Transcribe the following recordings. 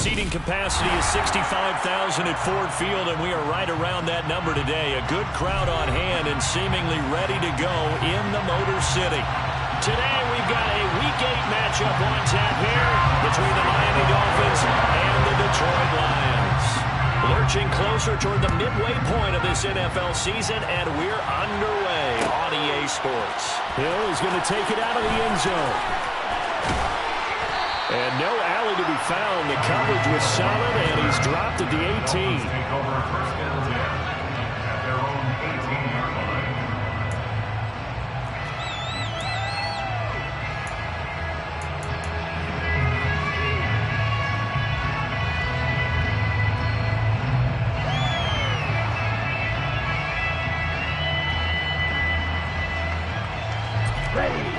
Seating capacity is 65,000 at Ford Field, and we are right around that number today. A good crowd on hand and seemingly ready to go in the Motor City. Today we've got a Week 8 matchup on tap here between the Miami Dolphins and the Detroit Lions. Lurching closer toward the midway point of this NFL season, and we're underway on EA Sports. Hill is going to take it out of the end zone. And no alley to be found. The coverage was solid, and he's dropped at the 18. Take over first and 10 at their own 18-yard line.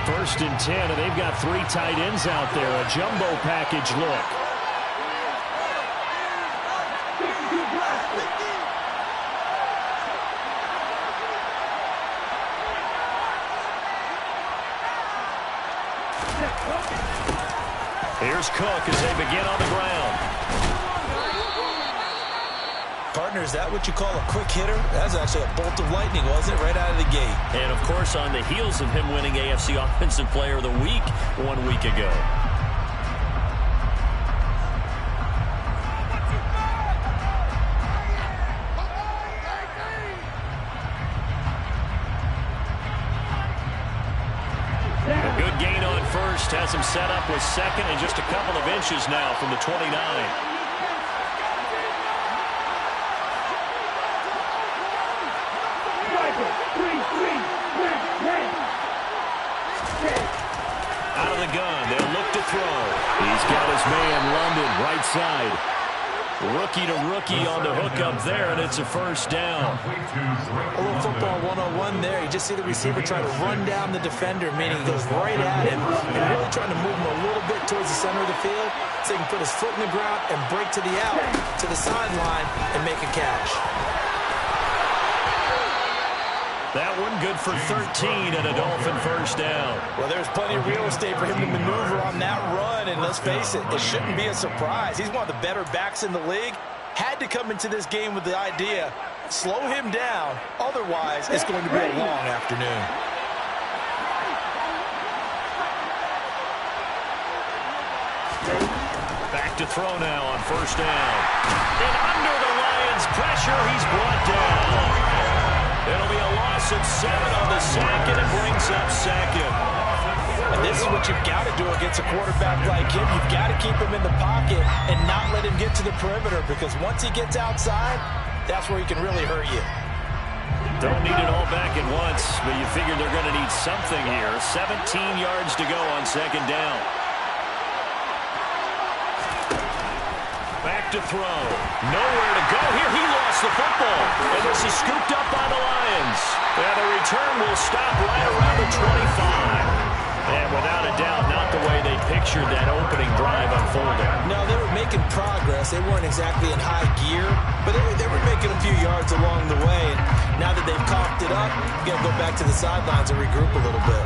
First and 10, and they've got 3 tight ends out there. A jumbo package look. Here's Cook as they begin on the ground. Partner, is that what you call a quick hitter? That's actually a bolt of lightning, wasn't it? Right out of the gate. And, of course, on the heels of him winning AFC Offensive Player of the Week 1 week ago. A good gain on first. Has him set up with second and just a couple of inches now from the 29. Out of the gun, they'll look to throw. He's got his man, London, right side. Rookie to rookie on the hook up there, and it's a first down. A little football 101 there. You just see the receiver trying to run down the defender, meaning he goes right at him and really trying to move him a little bit towards the center of the field so he can put his foot in the ground and break to the out, to the sideline, and make a catch. That one good for 13 and a Dolphin first down. Well, there's plenty of real estate for him to maneuver on that run, and let's face it, it shouldn't be a surprise. He's one of the better backs in the league. Had to come into this game with the idea, slow him down, otherwise it's going to be a long afternoon. Back to throw now on first down. And under the Lions' pressure, he's brought down. It'll be a loss of 7 on the sack, and it brings up second. And this is what you've got to do against a quarterback like him. You've got to keep him in the pocket and not let him get to the perimeter, because once he gets outside, that's where he can really hurt you. Don't need it all back at once, but you figure they're going to need something here. 17 yards to go on second down. Back to throw. Nowhere to go here. He lost the football. And this is scooped up by the Lions. And the return will stop right around the 25. And without a doubt, not the way they pictured that opening drive unfolding. No, they were making progress. They weren't exactly in high gear, but they were making a few yards along the way. And now that they've coughed it up, you got to go back to the sidelines and regroup a little bit.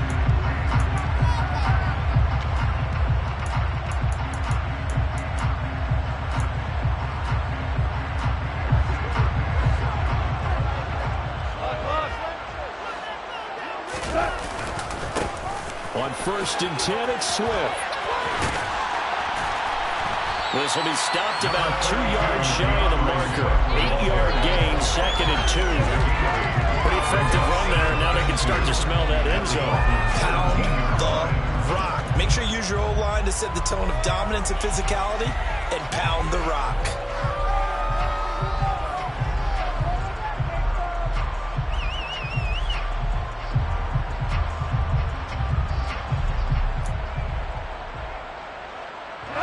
On first and 10, it's Swift. This will be stopped about 2 yards shy of the marker. 8-yard gain, second and 2. Pretty effective run there. Now they can start to smell that end zone. Pound the rock. Make sure you use your O-line to set the tone of dominance and physicality, and pound the rock.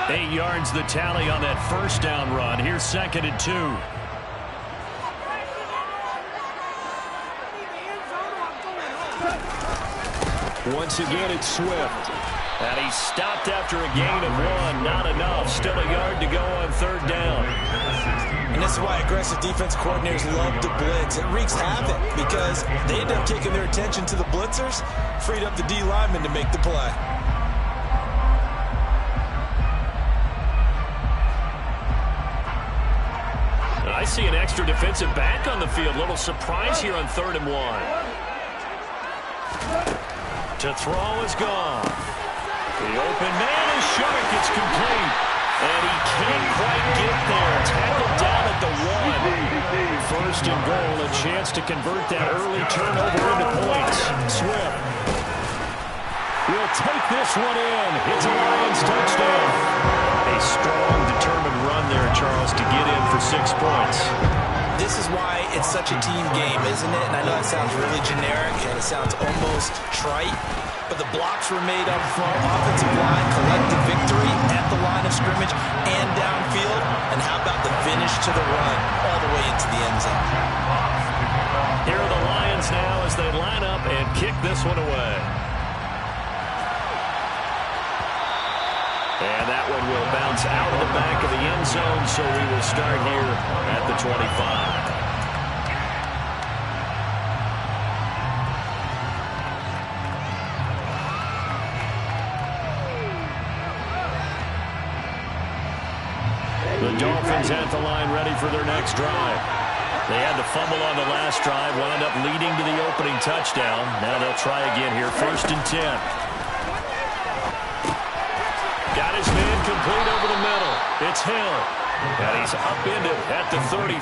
Eight yards the tally on that first down run. Here's second and 2. Once again, it's Swift. And he's stopped after a gain of 1. Not enough. Still a yard to go on third down. And this is why aggressive defense coordinators love to blitz. It wreaks havoc because they end up taking their attention to the blitzers, freed up the D lineman to make the play. I see an extra defensive back on the field. Little surprise here on 3rd and 1. To throw is gone. The open man is short. It's complete. And he can't quite get there. Tackled down at the 1. 1st and goal. A chance to convert that early turnover into points. Swift will take this one in. It's a Lions touchdown. A strong, determined run there, Charles, to get in for 6 points. This is why it's such a team game, isn't it? And I know it sounds really generic and it sounds almost trite, but the blocks were made up front, offensive line, collective victory at the line of scrimmage and downfield. And how about the finish to the run all the way into the end zone? Here are the Lions now as they line up and kick this one away. And that one will bounce out of the back of the end zone, so we will start here at the 25. The Dolphins at the line ready for their next drive. They had the fumble on the last drive, wound up leading to the opening touchdown. Now they'll try again here, 1st and 10. Got his man complete over the middle. It's Hill. And he's upended at the 33,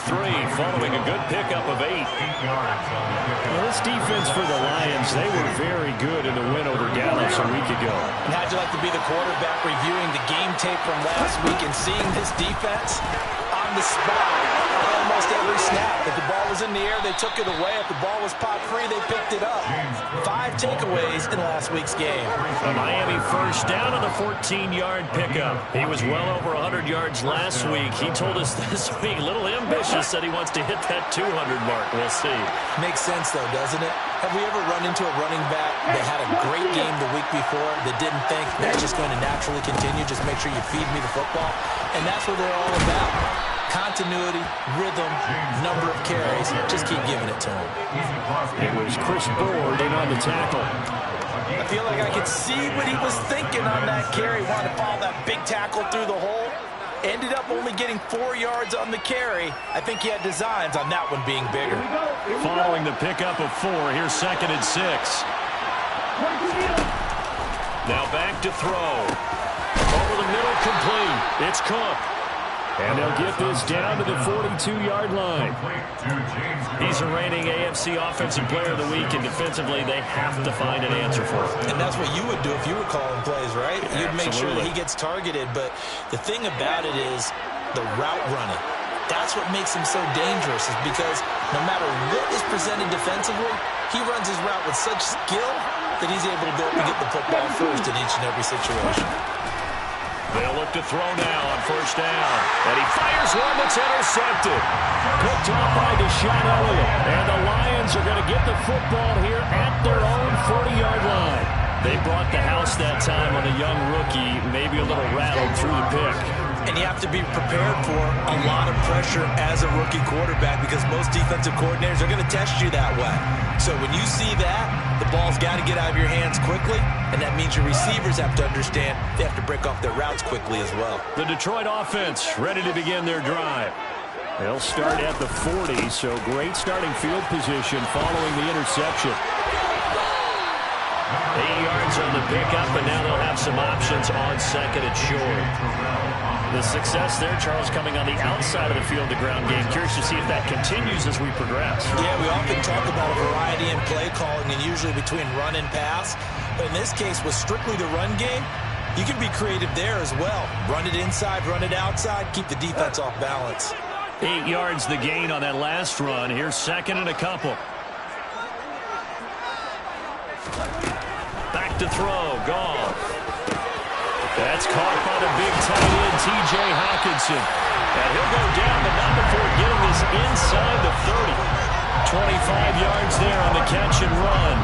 following a good pickup of 8. Well, this defense for the Lions, they were very good in the win over Dallas a week ago. And how'd you like to be the quarterback reviewing the game tape from last week and seeing this defense on the spot almost every snap? If the ball was in the air, they took it away. If the ball was pop free, they picked it up. 5 takeaways in last week's game. A Miami 1st down on the 14-yard pickup. He was well over 100 yards last week. He told us this week, a little ambitious, said he wants to hit that 200 mark. We'll see. Makes sense, though, doesn't it? Have we ever run into a running back that had a great game the week before that didn't think that's just going to naturally continue? Just make sure you feed me the football. And that's what they're all about. Continuity, rhythm, number of carries. Just keep giving it to him. It was Chris Board in on the tackle. I feel like I could see what he was thinking on that carry. Wanted to follow that big tackle through the hole. Ended up only getting 4 yards on the carry. I think he had designs on that one being bigger. Following the pickup of 4, here's 2nd and 6. Now back to throw. Over the middle, complete. It's Cook. And they'll get this down to the 42-yard line. He's a reigning AFC Offensive Player of the Week, and defensively, they have to find an answer for him. And that's what you would do if you were calling plays, right? You'd make sure that he gets targeted. But the thing about it is the route running. That's what makes him so dangerous, is because no matter what is presented defensively, he runs his route with such skill that he's able to go up and get the football first in each and every situation. They'll look to throw now on 1st down. And he fires one that's intercepted. Picked off by Deshaun Elliott. And the Lions are going to get the football here at their own 40-yard line. They brought the house that time on a young rookie, maybe a little rattled through the pick. And you have to be prepared for a lot of pressure as a rookie quarterback, because most defensive coordinators are going to test you that way. So when you see that, the ball's got to get out of your hands quickly, and that means your receivers have to understand they have to break off their routes quickly as well. The Detroit offense ready to begin their drive. They'll start at the 40, so great starting field position following the interception. 8 yards on the pickup, and now they'll have some options on 2nd and short. The success there, Charles, coming on the outside of the field, the ground game. Curious to see if that continues as we progress. Yeah, we often talk about a variety in play calling, and usually between run and pass. But in this case, with strictly the run game, you can be creative there as well. Run it inside, run it outside, keep the defense off balance. 8 yards the gain on that last run. Here's 2nd and a couple. Back to throw. Goff. That's caught by the big tight end, T.J. Hawkinson. And he'll go down, but not before getting this inside the 30. 25 yards there on the catch and run.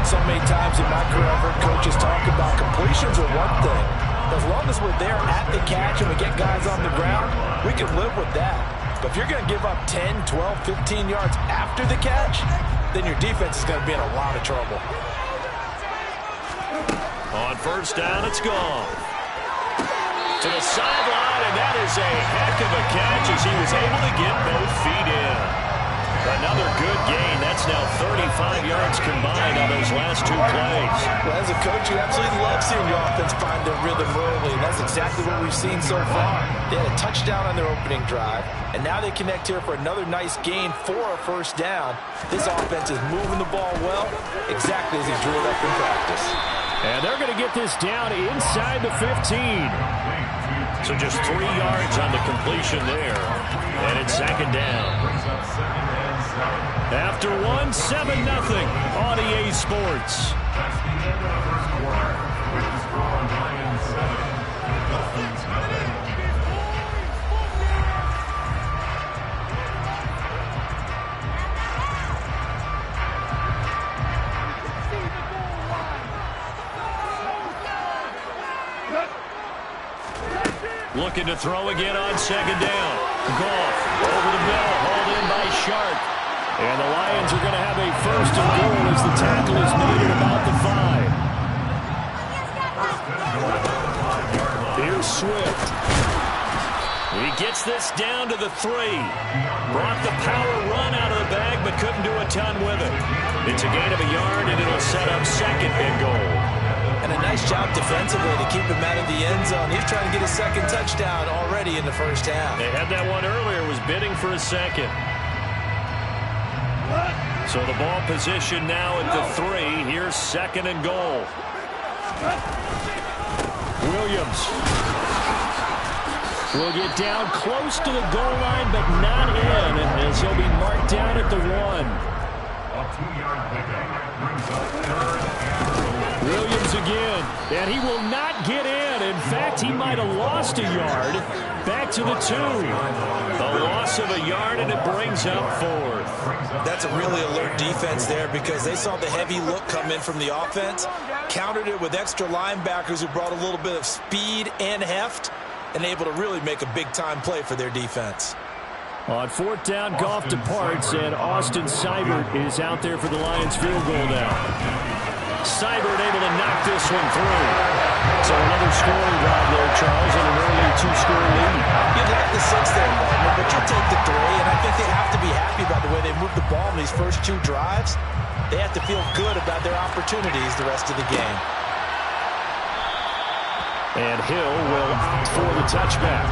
So many times in my career, I've heard coaches talk about completions are one thing. As long as we're there at the catch and we get guys on the ground, we can live with that. But if you're going to give up 10, 12, 15 yards after the catch, then your defense is going to be in a lot of trouble. On 1st down, it's gone. To the sideline, and that is a heck of a catch as he was able to get both feet in. Another good gain. That's now 35 yards combined on those last two plays. Well, as a coach, you absolutely love seeing your offense find their rhythm early, and that's exactly what we've seen so far. They had a touchdown on their opening drive, and now they connect here for another nice gain for a first down. This offense is moving the ball well, exactly as he drew it up in practice. And they're going to get this down inside the 15. So just 3 yards on the completion there. And it's second down. After one, 7-0 on EA Sports. Looking to throw again on second down. Goff over the middle, hauled in by Sharp. And the Lions are going to have a first and goal as the tackle is made at about the 5. Here's Swift. He gets this down to the 3. Brought the power run out of the bag, but couldn't do a ton with it. It's a gain of a yard, and it'll set up second and goal. And a nice job defensively to keep him out of the end zone. He's trying to get his second touchdown already in the first half. They had that one earlier, was bidding for a second. So the ball position now at the 3. Here's second and goal. Williams will get down close to the goal line, but not in, as he'll be marked down at the 1. A 2-yard pickup brings up third and goal. Williams again, and he will not get in. In fact, he might have lost a yard. Back to the 2. The loss of a yard, and it brings up 4th. That's a really alert defense there because they saw the heavy look come in from the offense, countered it with extra linebackers who brought a little bit of speed and heft, and able to really make a big-time play for their defense. On 4th down, Goff departs, and Austin Seibert is out there for the Lions field goal now. Seibert able to knock this one through. So another scoring drive there, Charles, and an early 2-score lead. You'd like the 6 there, Wagner, but you'll take the 3, and I think they have to be happy about the way they moved the ball in these first 2 drives. They have to feel good about their opportunities the rest of the game. And Hill will opt for the touchback.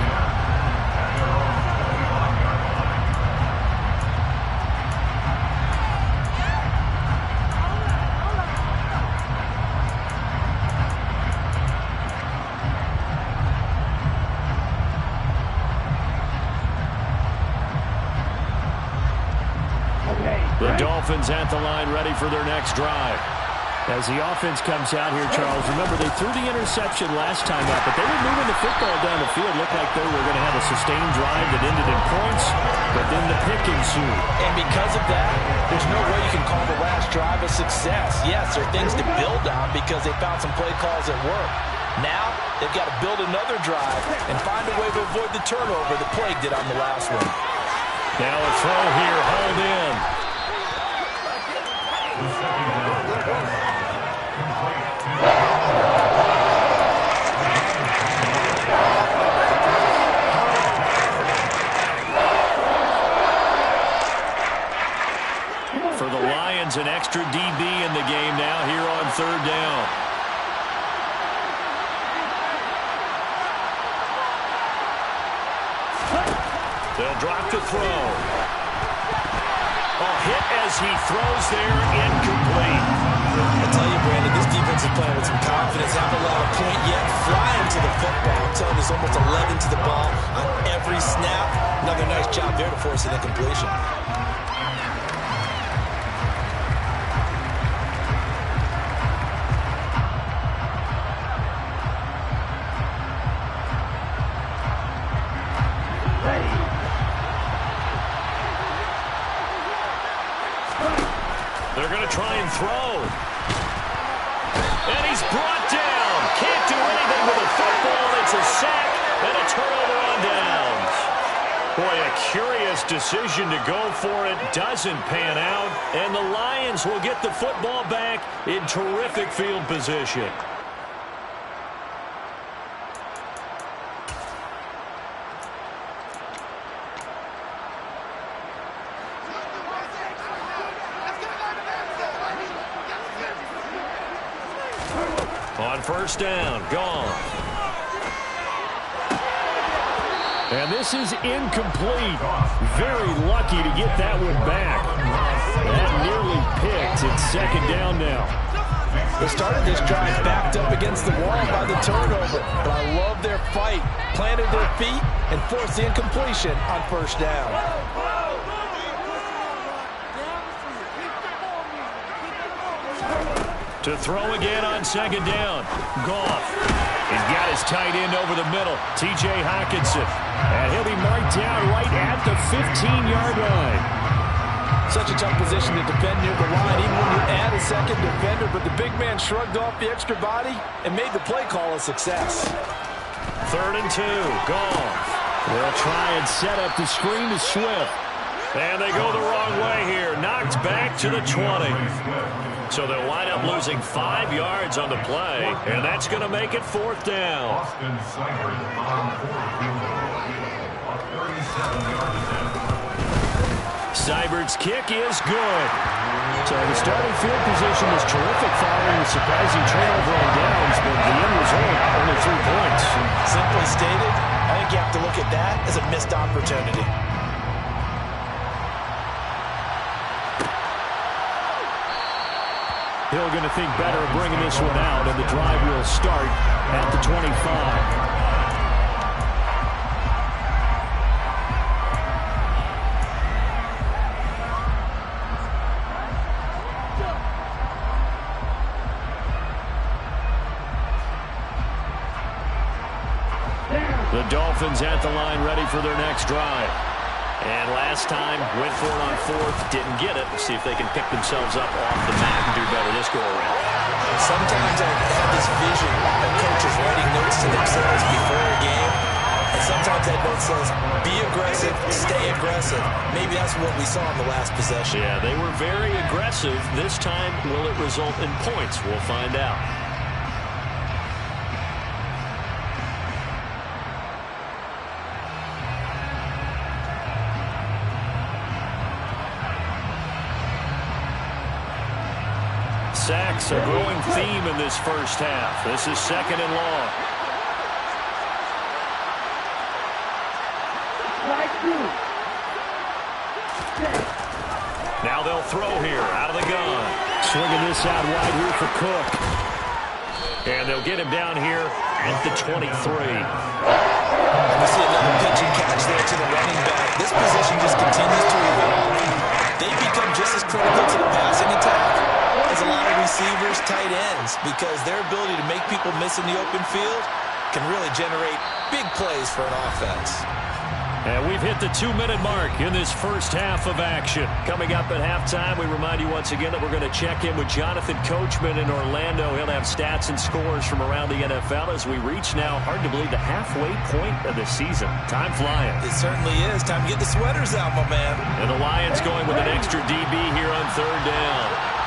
The Dolphins at the line ready for their next drive. As the offense comes out here, Charles, remember they threw the interception last time out, but they were moving the football down the field. Looked like they were going to have a sustained drive that ended in points, but then the pick ensued. And because of that, there's no way you can call the last drive a success. Yes, there are things to build on because they found some play calls that work. Now, they've got to build another drive and find a way to avoid the turnover that plagued it on the last one. Now a throw here, hauled in. For the Lions, an extra DB in the game now here on 3rd down. They'll drop the throw. A hit as he throws there, incomplete. I tell you, Brandon, this defense is playing with some confidence. Haven't allowed a point yet. Flying to the football. I'm telling you, there's almost 11 to the ball on every snap. Another nice job there to force an incompletion. They're going to try and throw. And he's brought down. Can't do anything with the football. It's a sack and a turnover on downs. Boy, a curious decision to go for it. Doesn't pan out. And the Lions will get the football back in terrific field position. first down. Gone. And this is incomplete. Very lucky to get that one back. That nearly picked. It's second down now. They started this drive backed up against the wall by the turnover, but I love their fight. Planted their feet and forced the incompletion on first down. To throw again on second down. Goff. He's got his tight end over the middle, T.J. Hockenson. And he'll be marked down right at the 15-yard line. Such a tough position to defend near the line, even when you add a second defender. But the big man shrugged off the extra body and made the play call a success. 3rd and 2. Goff. They'll try and set up the screen to Swift. And they go the wrong way here. Knocked back to the 20. So they'll wind up losing 5 yards on the play. And that's going to make it 4th down. Seibert's kick is good. So the starting field position is terrific following the surprising turnover on downs, but the end result, only 3 points. Simply stated, I think you have to look at that as a missed opportunity. Hill going to think better of bringing this one out, and the drive will start at the 25. The Dolphins at the line ready for their next drive. And last time, went for it on 4th, didn't get it. See if they can pick themselves up off the mat and do better this go-around. Sometimes I have this vision of coaches writing notes to themselves before a game. And sometimes that note says, be aggressive, stay aggressive. Maybe that's what we saw in the last possession. Yeah, they were very aggressive. This time, will it result in points? We'll find out. Sacks, a growing theme in this first half. This is 2nd and long. Now they'll throw here out of the gun. Swinging this out wide here for Cook. And they'll get him down here at the 23. We see another pitch and catch there to the running back. This position just continues to evolve. They become just as critical to the passing attack as a lot of receivers, tight ends, because their ability to make people miss in the open field can really generate big plays for an offense. And we've hit the 2-minute mark in this first half of action. Coming up at halftime, we remind you once again that we're going to check in with Jonathan Coachman in Orlando. He'll have stats and scores from around the NFL as we reach now, hard to believe, the halfway point of the season. Time flying. It certainly is. Time to get the sweaters out, my man. And the Lions going with an extra DB here on 3rd down.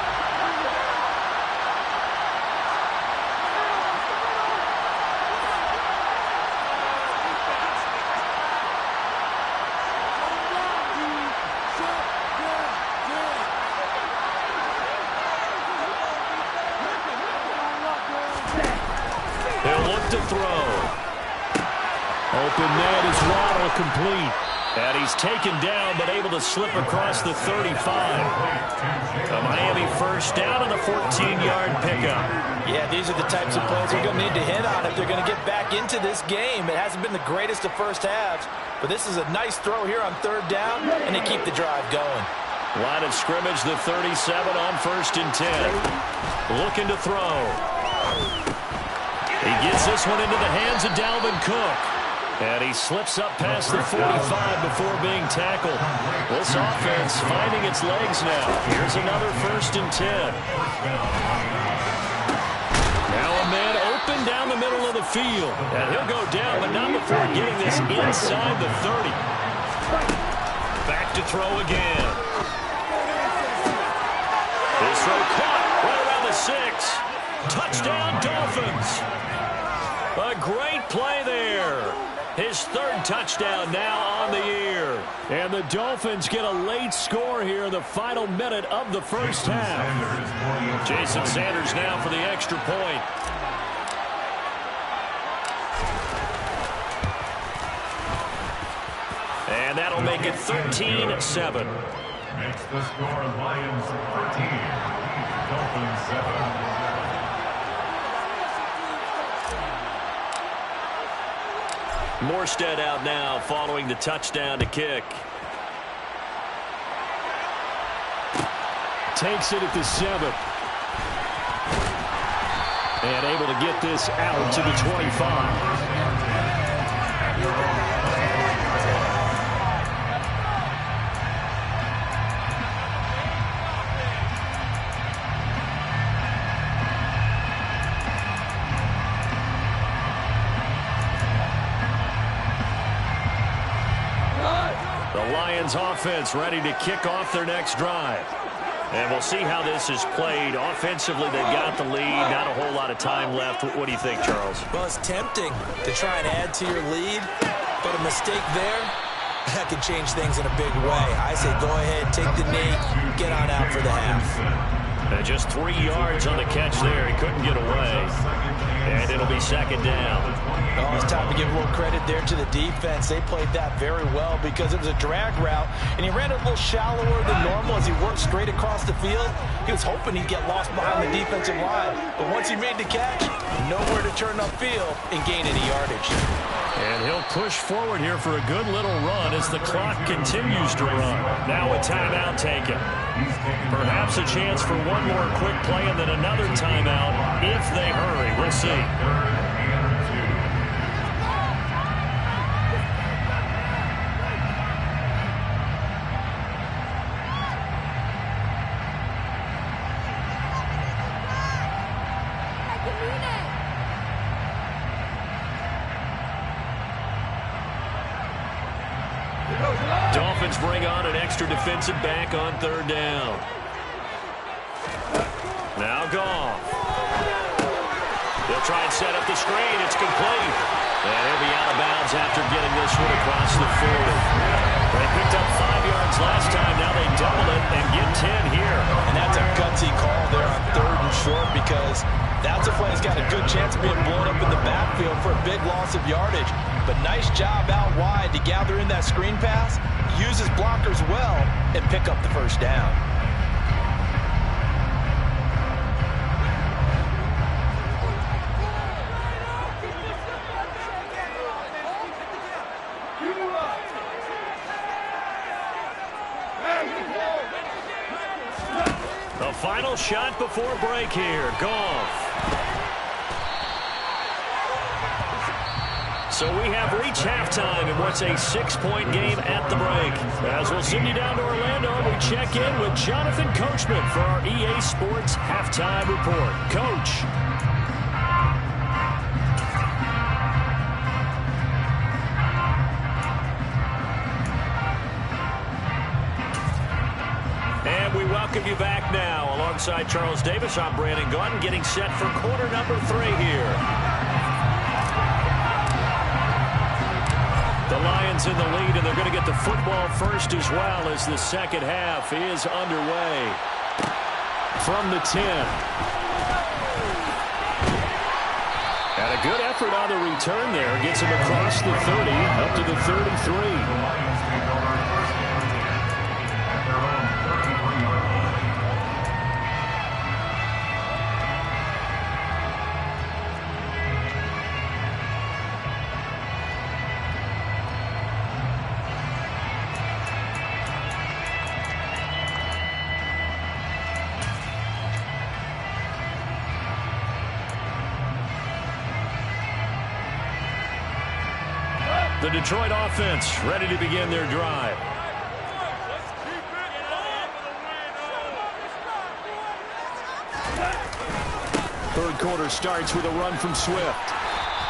To throw. Open net is Waddle, complete. And he's taken down, but able to slip across the 35. A Miami first down on the 14-yard pickup. Yeah, these are the types of plays they're going to need to hit on if they're going to get back into this game. It hasn't been the greatest of first halves, but this is a nice throw here on 3rd down, and they keep the drive going. Line of scrimmage, the 37 on 1st and 10. Looking to throw. He gets this one into the hands of Dalvin Cook. And he slips up past the 45 before being tackled. This offense finding its legs now. Here's another 1st and 10. Now a man open down the middle of the field. And he'll go down, but not before getting this inside the 30. Back to throw again. This throw caught right around the 6. Touchdown, Dolphins. A great play there. His 3rd touchdown now on the year. And the Dolphins get a late score here in the final minute of the first half. Jason Sanders now for the extra point. And that'll make it 13-7. Makes the score Lions 13, Dolphins 7. Morstead out now following the touchdown to kick. Takes it at the 7. And able to get this out to the 25. Lions offense ready to kick off their next drive. And we'll see how this is played. Offensively, they've got the lead. Not a whole lot of time left. What do you think, Charles? Well, it's tempting to try and add to your lead, but a mistake there, that could change things in a big way. I say go ahead, take the knee, get on out for the half. And just 3 yards on the catch there. He couldn't get away. And it'll be second down. Oh, it's time to give a little credit there to the defense. They played that very well because it was a drag route, and he ran it a little shallower than normal as he worked straight across the field. He was hoping he'd get lost behind the defensive line. But once he made the catch, nowhere to turn upfield and gain any yardage. And he'll push forward here for a good little run as the clock continues to run. Now a timeout taken. Perhaps a chance for one more quick play and then another timeout if they hurry. We'll see. Dolphins bring on an extra defensive back on third down. Now Goff. They'll try and set up the screen. It's complete. And he'll be out of bounds after getting this one across the 40. They picked up 5 yards last time. Now they double it and get 10 here. And that's a gutsy call there on third and short because that's a play that's got a good chance of being blown up in the backfield for a big loss of yardage. But nice job out wide to gather in that screen pass, use his blockers well, and pick up the first down. The final shot before break here. Goff. So we have reached halftime in what's a 6-point game at the break. As we'll send you down to Orlando, we check in with Jonathan Coachman for our EA Sports Halftime Report. Coach. And we welcome you back now. Alongside Charles Davis, I'm Brandon Gaudin, getting set for quarter number 3 here. The Lions in the lead, and they're going to get the football first as well as the second half is underway. From the 10. And a good effort on the return there. Gets him across the 30, up to the 33. The Detroit offense ready to begin their drive. Third quarter starts with a run from Swift.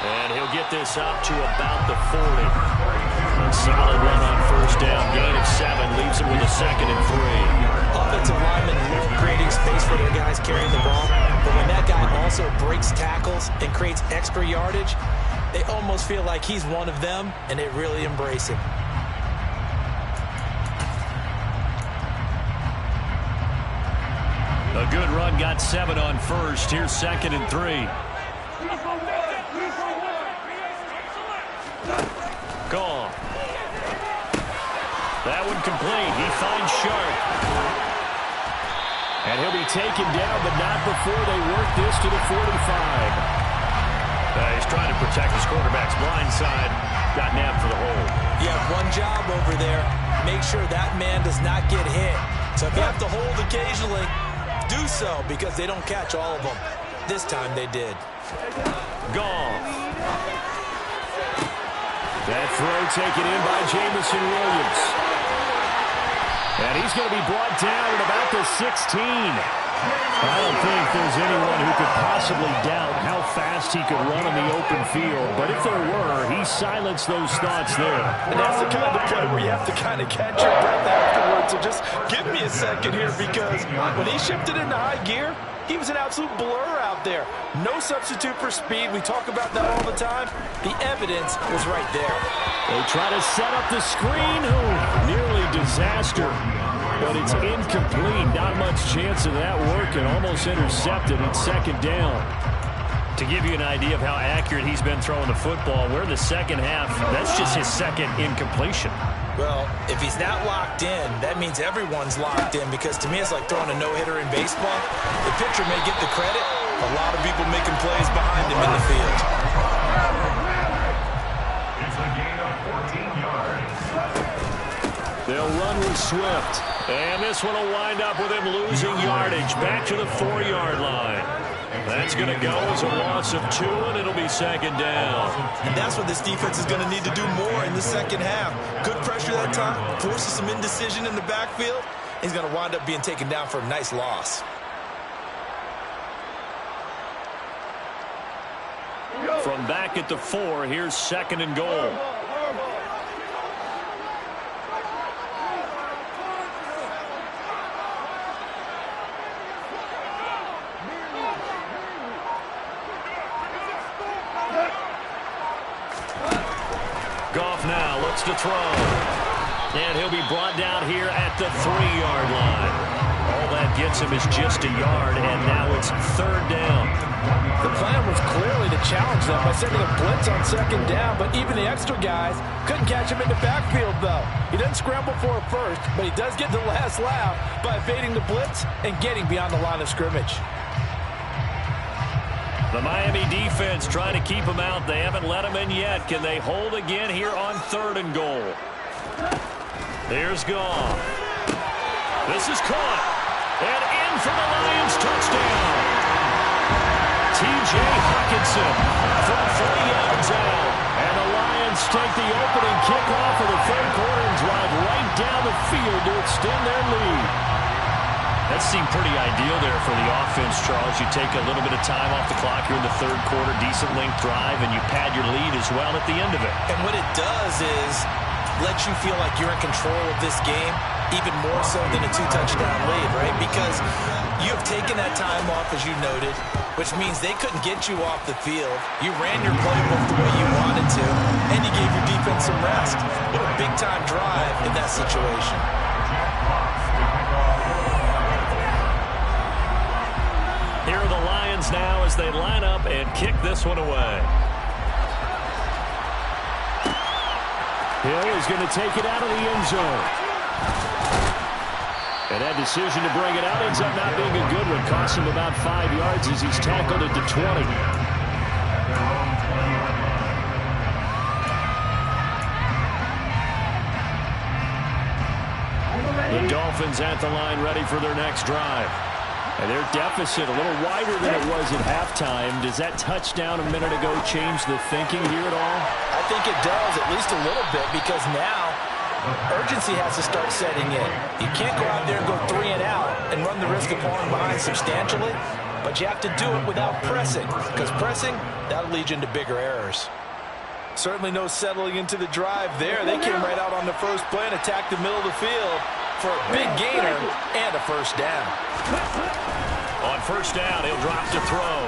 And he'll get this up to about the 40. A solid run on first down. Gain of 7 leaves him with a 2nd and 3. Offensive linemen love creating space for their guys carrying the ball. But when that guy also breaks tackles and creates extra yardage, they almost feel like he's one of them, and they really embrace him. A good run, got 7 on first. Here's 2nd and 3. Goff. That one complete. He finds Sharp. And he'll be taken down, but not before they work this to the 45. He's trying to protect his quarterback's blind side. Got nabbed for the hold. You have one job over there. Make sure that man does not get hit. So if you have to hold occasionally, do so, because they don't catch all of them. This time they did. Goff. That throw taken in by Jamison Williams. And he's going to be brought down at about the 16. I don't think there's anyone who could possibly doubt how fast he could run in the open field. But if there were, he silenced those thoughts there. And that's the kind of play where you have to kind of catch your breath afterwards. So just give me a second here, because when he shifted into high gear, he was an absolute blur out there. No substitute for speed. We talk about that all the time. The evidence was right there. They try to set up the screen. Oh, nearly disaster. But it's incomplete. Not much chance of that working. Almost intercepted. It's second down. To give you an idea of how accurate he's been throwing the football, we're in the second half. That's just his second incompletion. Well, if he's not locked in, that means everyone's locked in, because to me it's like throwing a no-hitter in baseball. The pitcher may get the credit. A lot of people making plays behind him in the field. It's a gain of 14 yards. They'll run with Swift. And this one will wind up with him losing yardage back to the 4-yard line. That's going to go as a loss of 2, and it'll be second down. And that's what this defense is going to need to do more in the second half. Good pressure that time, forces some indecision in the backfield. He's going to wind up being taken down for a nice loss. From back at the 4, here's second and goal. Goff now looks to throw. And he'll be brought down here at the 3-yard line. All that gets him is just a yard, and now it's third down. The plan was clearly to challenge them by sending a blitz on second down, but even the extra guys couldn't catch him in the backfield, though. He doesn't scramble for a first, but he does get the last laugh by evading the blitz and getting beyond the line of scrimmage. The Miami defense trying to keep him out. They haven't let him in yet. Can they hold again here on third and goal? Here's Goff. This is caught. And in for the Lions touchdown. T.J. Hawkinson from 3 yards out. And the Lions take the opening kickoff of the third quarter and drive right down the field to extend their lead. That seemed pretty ideal there for the offense, Charles. You take a little bit of time off the clock here in the third quarter, decent length drive, and you pad your lead as well at the end of it. And what it does is let you feel like you're in control of this game, even more so than a 2-touchdown lead, right? Because you have taken that time off, as you noted, which means they couldn't get you off the field. You ran your playbook the way you wanted to, and you gave your defense some rest. What a big-time drive in that situation. Here are the Lions now as they line up and kick this one away. Hill is going to take it out of the end zone. And that decision to bring it out ends up not being a good one. Costs him about 5 yards as he's tackled at the 20. The Dolphins at the line ready for their next drive. And their deficit a little wider than it was at halftime. Does that touchdown a minute ago change the thinking here at all? I think it does, at least a little bit, because now urgency has to start setting in. You can't go out there and go 3 and out and run the risk of falling behind substantially, but you have to do it without pressing, because pressing, that'll lead you into bigger errors. Certainly no settling into the drive there. They came right out on the first play and attacked the middle of the field for a big gainer and a first down. On first down, he'll drop to throw.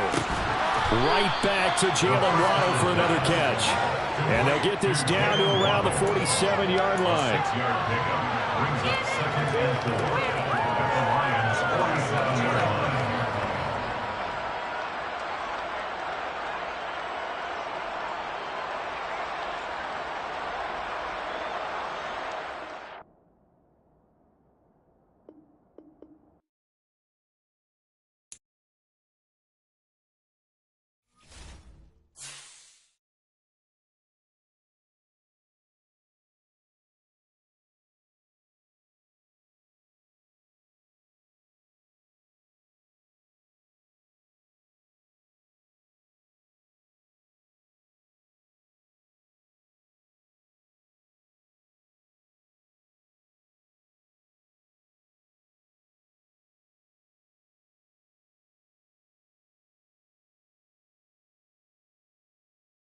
Right back to Jalen Waddle for another catch. And they'll get this down to around the 47-yard line. 6-yard pickup brings up second and 4.